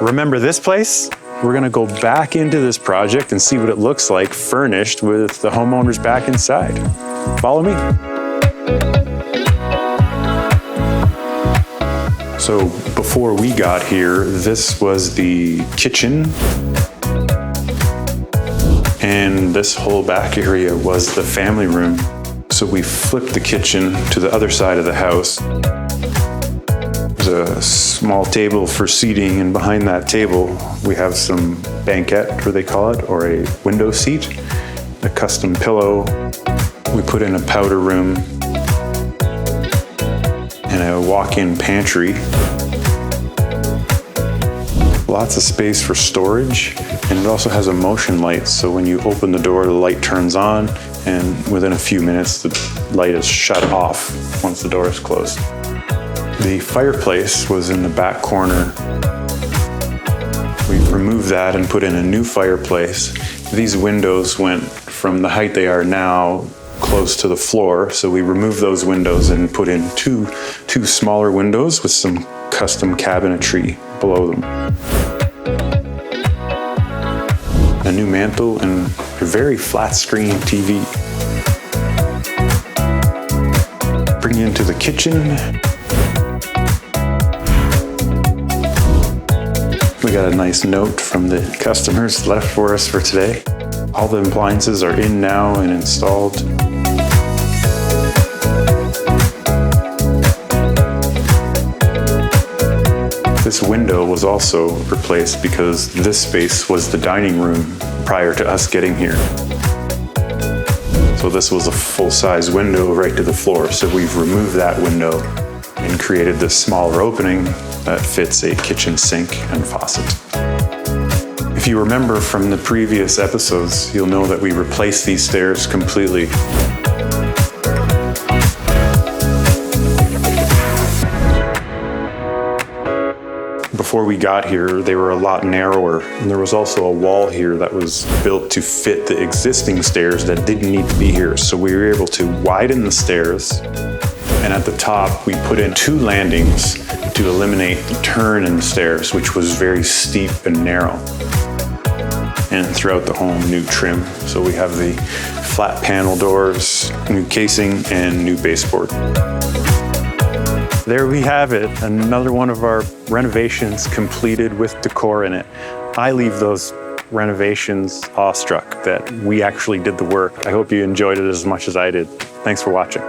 Remember this place? We're gonna go back into this project and see what it looks like furnished with the homeowners back inside. Follow me. So before we got here, this was the kitchen. And this whole back area was the family room. So we flipped the kitchen to the other side of the house. There's a small table for seating, and behind that table, we have some banquette, or they call it, or a window seat, a custom pillow. We put in a powder room and a walk-in pantry. Lots of space for storage, and it also has a motion light, so when you open the door, the light turns on, and within a few minutes, the light is shut off once the door is closed. The fireplace was in the back corner. We removed that and put in a new fireplace. These windows went from the height they are now close to the floor, so we removed those windows and put in two smaller windows with some custom cabinetry below them. A new mantle and a very flat screen TV. Bring you into the kitchen. We got a nice note from the customers left for us for today. All the appliances are in now and installed. This window was also replaced because this space was the dining room prior to us getting here. So this was a full-size window right to the floor. So we've removed that window and created this smaller opening that fits a kitchen sink and faucet. If you remember from the previous episodes, you'll know that we replaced these stairs completely. Before we got here, they were a lot narrower, and there was also a wall here that was built to fit the existing stairs that didn't need to be here. So we were able to widen the stairs, and at the top, we put in 2 landings to eliminate the turn in the stairs, which was very steep and narrow. And throughout the home, new trim. So we have the flat panel doors, new casing, and new baseboard. There we have it, another one of our renovations completed with decor in it. I leave those renovations awestruck that we actually did the work. I hope you enjoyed it as much as I did. Thanks for watching.